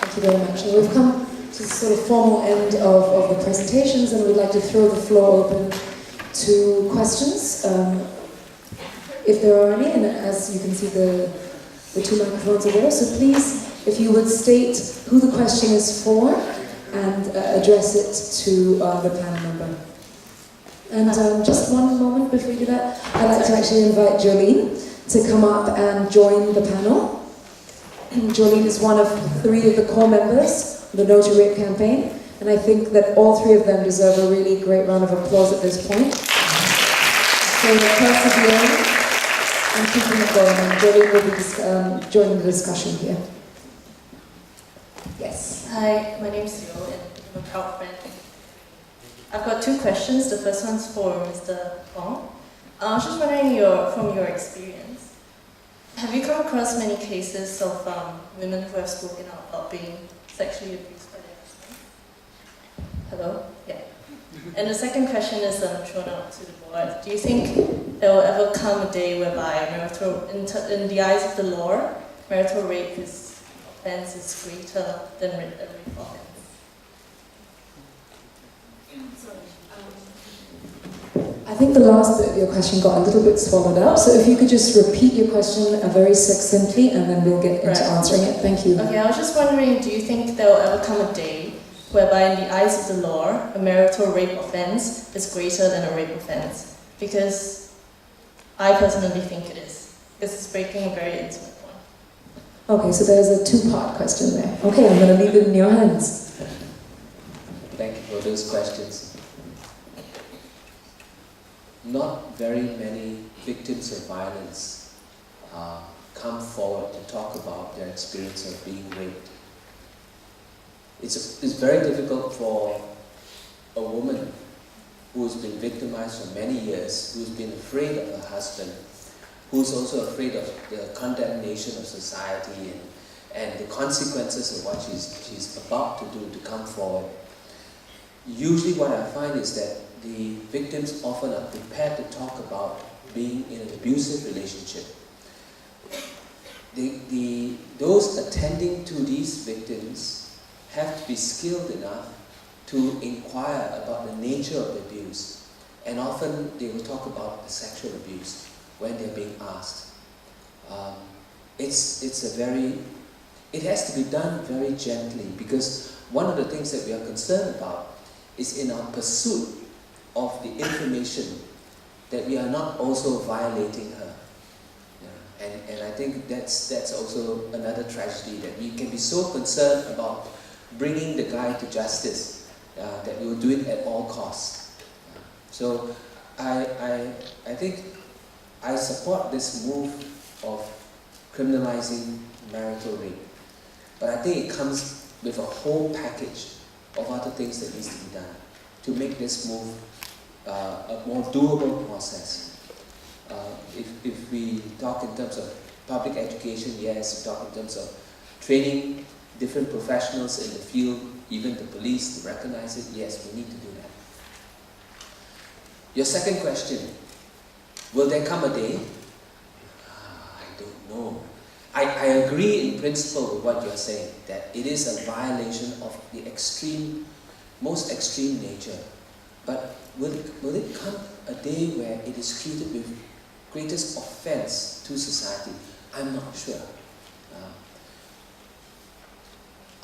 Thank you very much. And we've come to the sort of formal end of the presentations, and we'd like to throw the floor open to questions, if there are any. And as you can see, the two microphones are there. So please, if you would state who the question is for and address it to the panel member. And just one moment before you do that, I'd like to actually invite Jolene to come up and join the panel. Jolene is one of 3 of the core members of the No to Rape campaign, and I think that all 3 of them deserve a really great round of applause at this point. So persevering and keeping it going, and Jolene will be joining the discussion here. Yes. Hi, my name is Yo, and I'm a proud friend. I've got 2 questions. The first one's for Mr. Wong. I was just wondering, from your experience, have you come across many cases of women who have spoken out about being sexually abused by their husbands? Hello? Yeah. And the second question is thrown out to the board. Do you think there will ever come a day whereby in the eyes of the law, marital rape offense is greater than rape offense? I think the last bit of your question got a little bit swallowed up, so if you could just repeat your question very succinctly, and then we'll get into answering it. Thank you. Okay, I was just wondering, do you think there will ever come a day whereby in the eyes of the law, a marital rape offense is greater than a rape offense? Because I personally think it is. Because it's breaking a very intimate one. Okay, so there's a 2-part question there. Okay, I'm going to leave it in your hands. Thank you for those questions. Not very many victims of violence come forward to talk about their experience of being raped. It's very difficult for a woman who's been victimized for many years, who's been afraid of her husband, who's also afraid of the condemnation of society and the consequences of what she's about to do, to come forward. Usually what I find is that the victims often are prepared to talk about being in an abusive relationship. Those attending to these victims have to be skilled enough to inquire about the nature of the abuse, and often they will talk about the sexual abuse when they're being asked. It has to be done very gently, because one of the things that we are concerned about is in our pursuit of the information that we are not also violating her. And I think that's also another tragedy, that we can be so concerned about bringing the guy to justice that we will do it at all costs. So I think I support this move of criminalizing marital rape, but I think it comes with a whole package of other things that needs to be done to make this move a more doable process. If we talk in terms of public education, yes. We talk in terms of training different professionals in the field, even the police, to recognize it, yes, we need to do that. Your second question, will there come a day? I don't know. I agree in principle with what you're saying, that it is a violation of the most extreme nature. But will it come a day where it is treated with greatest offense to society? I'm not sure.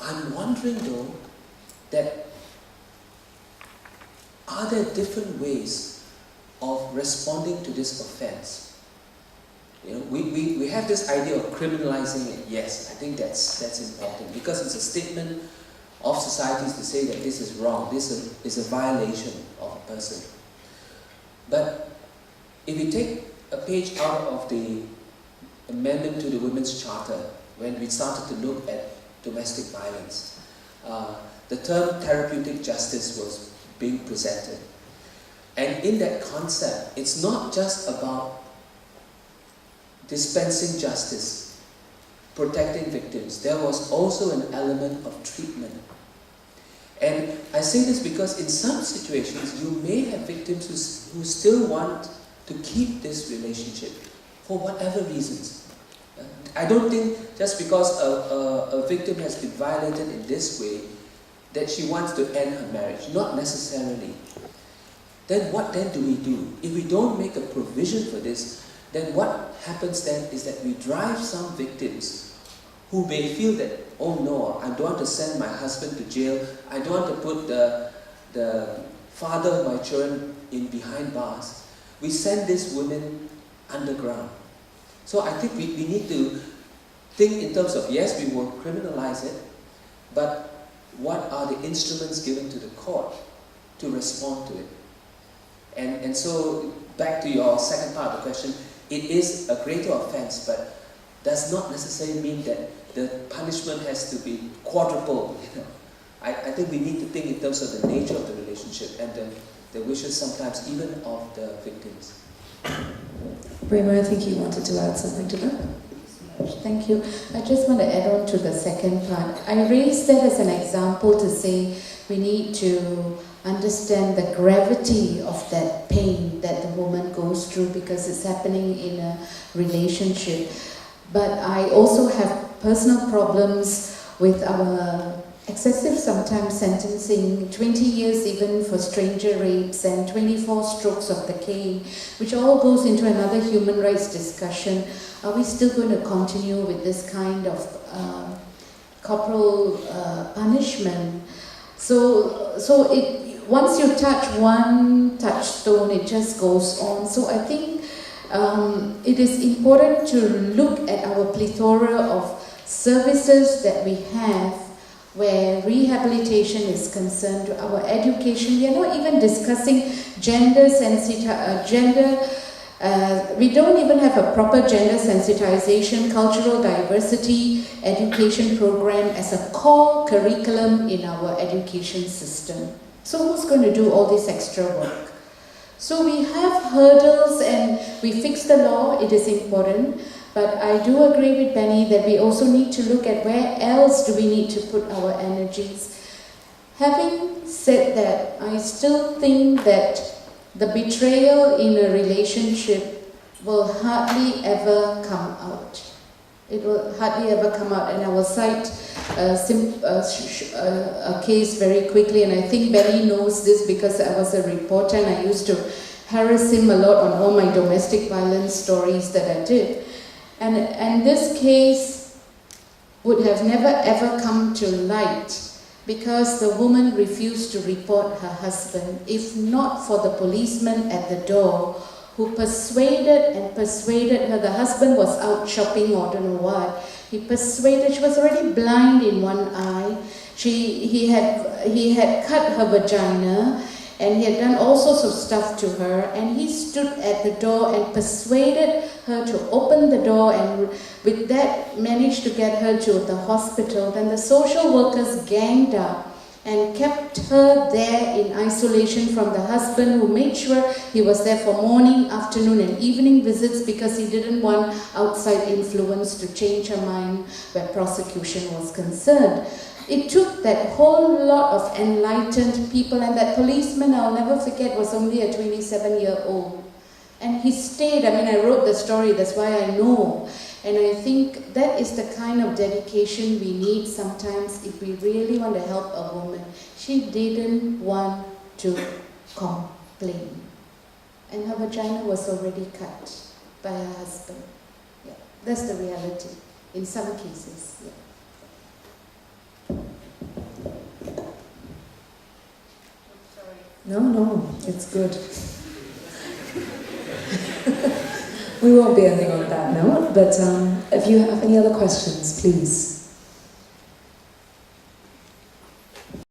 I'm wondering though, that are there different ways of responding to this offense? We have this idea of criminalizing it. Yes, I think that's important, because it's a statement of societies to say that this is wrong, this is a violation of a person. But if you take a page out of the amendment to the Women's Charter, when we started to look at domestic violence, the term therapeutic justice was being presented. And in that concept, it's not just about dispensing justice, protecting victims. There was also an element of treatment. And I say this because in some situations, you may have victims who still want to keep this relationship for whatever reasons. I don't think just because a victim has been violated in this way that she wants to end her marriage. Not necessarily. Then what then do we do? If we don't make a provision for this, then what happens then is that we drive some victims who may feel that, oh no, I don't want to send my husband to jail, I don't want to put the father of my children in behind bars. We send these women underground. So I think we need to think in terms of, yes, we will criminalize it, but what are the instruments given to the court to respond to it? And so, back to your second part of the question, it is a greater offense, but does not necessarily mean that the punishment has to be quadrupled. I think we need to think in terms of the nature of the relationship and the wishes sometimes even of the victims. Prema, I think you wanted to add something to that. Thank you. I just want to add on to the second part. I raised that as an example to say we need to understand the gravity of that pain that the woman goes through because it's happening in a relationship. But I also have personal problems with our excessive sometimes sentencing, 20 years even for stranger rapes and 24 strokes of the cane, which all goes into another human rights discussion. Are we still going to continue with this kind of corporal punishment? So once you touch one touchstone, it just goes on. So I think it is important to look at our plethora of services that we have where rehabilitation is concerned, to our education. We are not even discussing we don't even have a proper gender sensitization, cultural diversity education program as a core curriculum in our education system. So who's going to do all this extra work? So we have hurdles and we fix the law, it is important. But I do agree with Benny that we also need to look at where else do we need to put our energies. Having said that, I still think that the betrayal in a relationship will hardly ever come out. It will hardly ever come out, and I will cite a case very quickly, and I think Benny knows this because I was a reporter and I used to harass him a lot on all my domestic violence stories that I did. And this case would have never ever come to light because the woman refused to report her husband, if not for the policeman at the door who persuaded her. The husband was out shopping or don't know what. He persuaded, she was already blind in one eye. He had cut her vagina and he had done all sorts of stuff to her, and he stood at the door and persuaded her to open the door, and with that managed to get her to the hospital. Then the social workers ganged up and kept her there in isolation from the husband, who made sure he was there for morning, afternoon and evening visits because he didn't want outside influence to change her mind where prosecution was concerned. It took that whole lot of enlightened people, and that policeman, I'll never forget, was only a 27-year-old. And he stayed. I mean, I wrote the story, that's why I know. And I think that is the kind of dedication we need sometimes if we really want to help a woman. She didn't want to complain. And her vagina was already cut by her husband. Yeah, that's the reality in some cases. Yeah. No, it's good. We won't be ending on that note, but if you have any other questions, please.